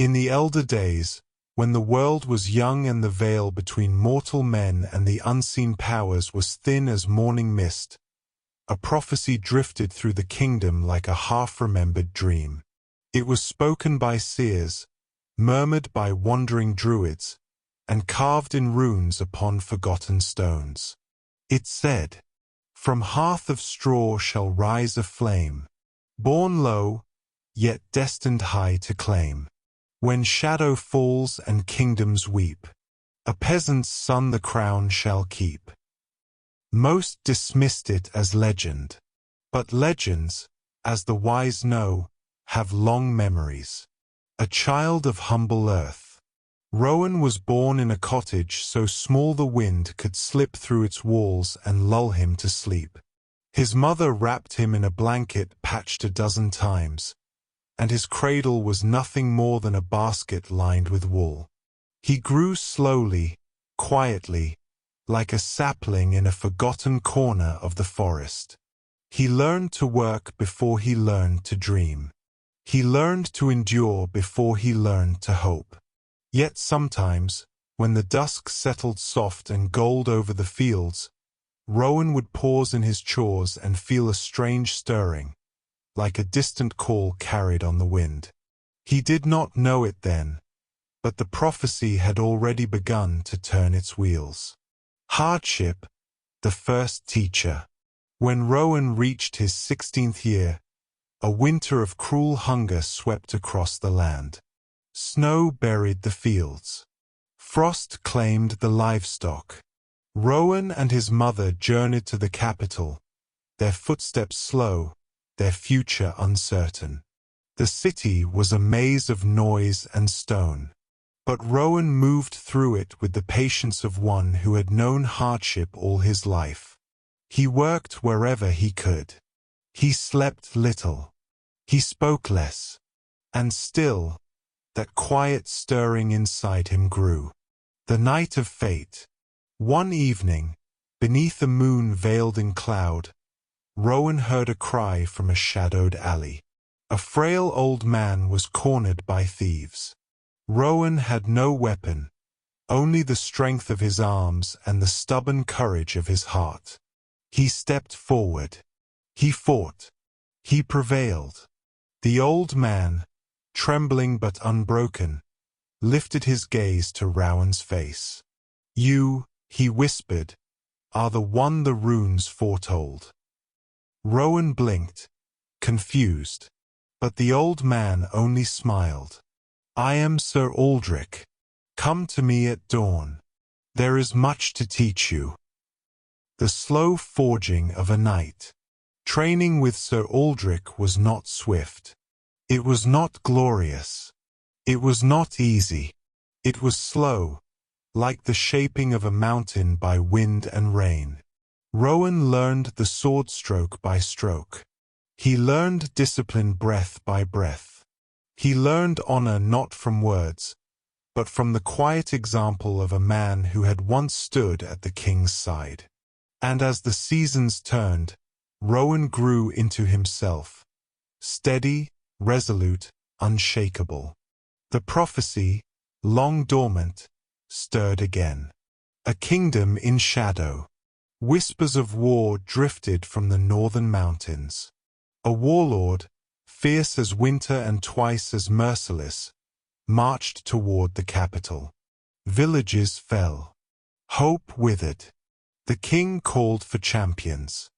In the elder days, when the world was young and the veil between mortal men and the unseen powers was thin as morning mist, a prophecy drifted through the kingdom like a half-remembered dream. It was spoken by seers, murmured by wandering druids, and carved in runes upon forgotten stones. It said, "From hearth of straw shall rise a flame, born low, yet destined high to claim. When shadow falls and kingdoms weep, a peasant's son the crown shall keep." Most dismissed it as legend. But legends, as the wise know, have long memories. A child of humble earth, Rowan was born in a cottage so small the wind could slip through its walls and lull him to sleep. His mother wrapped him in a blanket patched a dozen times, and his cradle was nothing more than a basket lined with wool. He grew slowly, quietly, like a sapling in a forgotten corner of the forest. He learned to work before he learned to dream. He learned to endure before he learned to hope. Yet sometimes, when the dusk settled soft and gold over the fields, Rowan would pause in his chores and feel a strange stirring, like a distant call carried on the wind. He did not know it then, but the prophecy had already begun to turn its wheels. Hardship, the first teacher. When Rowan reached his 16th year, a winter of cruel hunger swept across the land. Snow buried the fields. Frost claimed the livestock. Rowan and his mother journeyed to the capital, their footsteps slow, their future uncertain. The city was a maze of noise and stone, but Rowan moved through it with the patience of one who had known hardship all his life. He worked wherever he could. He slept little. He spoke less. And still, that quiet stirring inside him grew. The night of fate. One evening, beneath a moon veiled in cloud, Rowan heard a cry from a shadowed alley. A frail old man was cornered by thieves. Rowan had no weapon, only the strength of his arms and the stubborn courage of his heart. He stepped forward. He fought. He prevailed. The old man, trembling but unbroken, lifted his gaze to Rowan's face. "You," he whispered, "are the one the runes foretold." Rowan blinked, confused, but the old man only smiled. "I am Sir Aldrich. Come to me at dawn. There is much to teach you." The slow forging of a knight. Training with Sir Aldrich was not swift. It was not glorious. It was not easy. It was slow, like the shaping of a mountain by wind and rain. Rowan learned the sword stroke by stroke. He learned discipline breath by breath. He learned honor not from words, but from the quiet example of a man who had once stood at the king's side. And as the seasons turned, Rowan grew into himself, steady, resolute, unshakable. The prophecy, long dormant, stirred again. A kingdom in shadow. Whispers of war drifted from the northern mountains. A warlord, fierce as winter and twice as merciless, marched toward the capital. Villages fell. Hope withered. The king called for champions.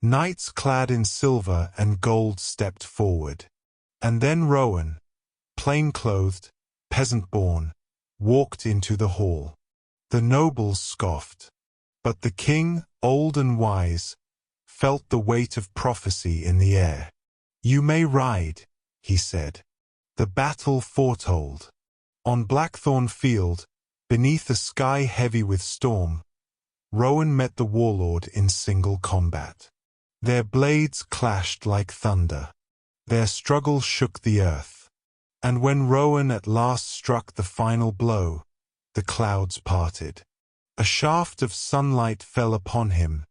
Knights clad in silver and gold stepped forward. And then Rowan, plain-clothed, peasant-born, walked into the hall. The nobles scoffed. But the king, old and wise, felt the weight of prophecy in the air. "You may ride," he said. The battle foretold. On Blackthorn Field, beneath a sky heavy with storm, Rowan met the warlord in single combat. Their blades clashed like thunder. Their struggle shook the earth. And when Rowan at last struck the final blow, the clouds parted. A shaft of sunlight fell upon him,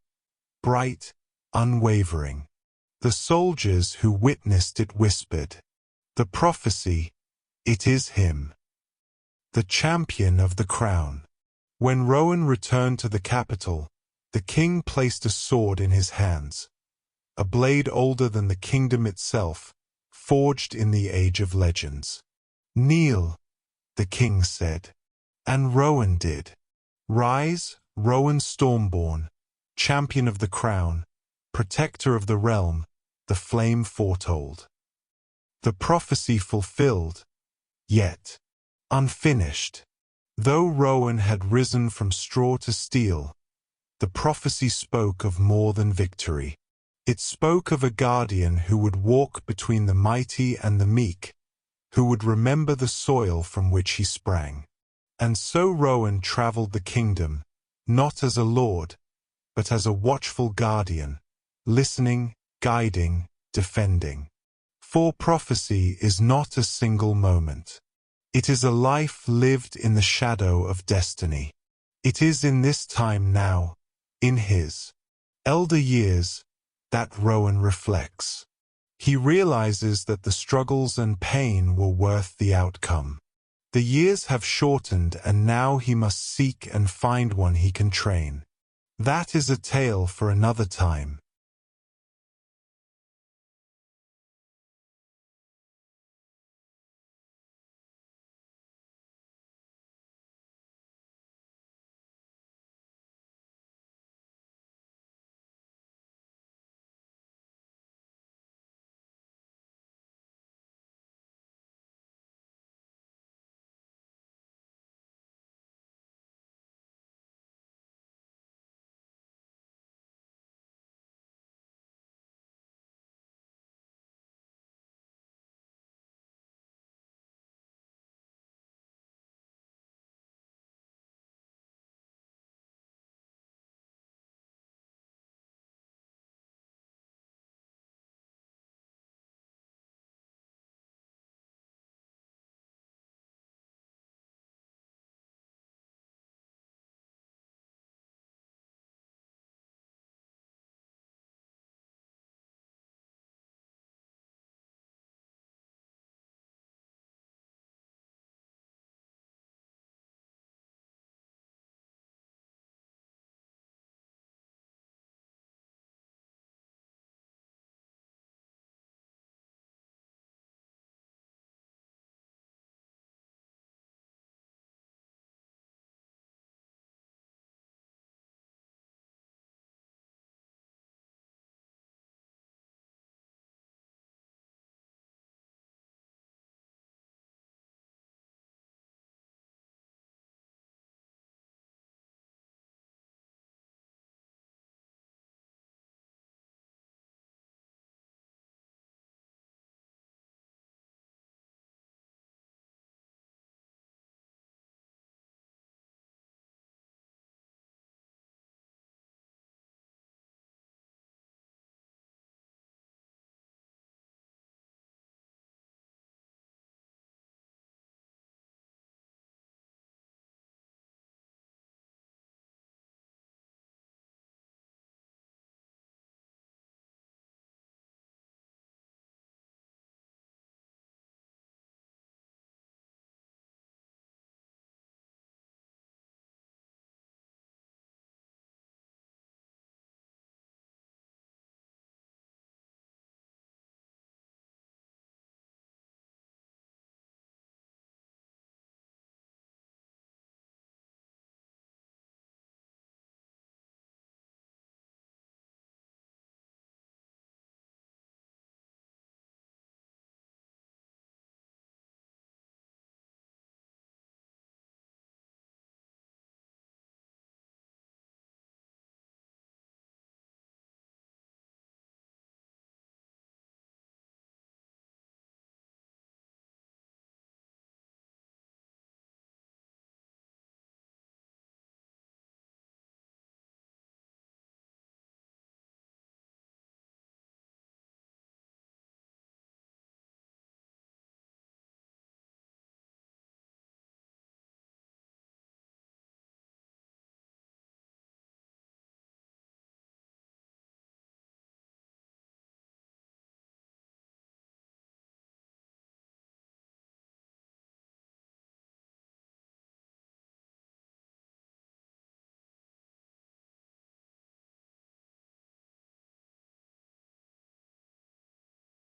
bright, unwavering. The soldiers who witnessed it whispered, "The prophecy, It is him, the champion of the crown. When Rowan returned to the capital, the king placed a sword in his hands, a blade older than the kingdom itself, forged in the age of legends. "Kneel," the king said, and Rowan did. "Rise, Rowan Stormborn, champion of the crown, protector of the realm," the flame foretold. The prophecy fulfilled, yet unfinished. Though Rowan had risen from straw to steel, the prophecy spoke of more than victory. It spoke of a guardian who would walk between the mighty and the meek, who would remember the soil from which he sprang. And so Rowan traveled the kingdom, not as a lord, but as a watchful guardian, listening, guiding, defending. For prophecy is not a single moment. It is a life lived in the shadow of destiny. It is in this time now, in his elder years, that Rowan reflects. He realizes that the struggles and pain were worth the outcome. The years have shortened, and now he must seek and find one he can train. That is a tale for another time.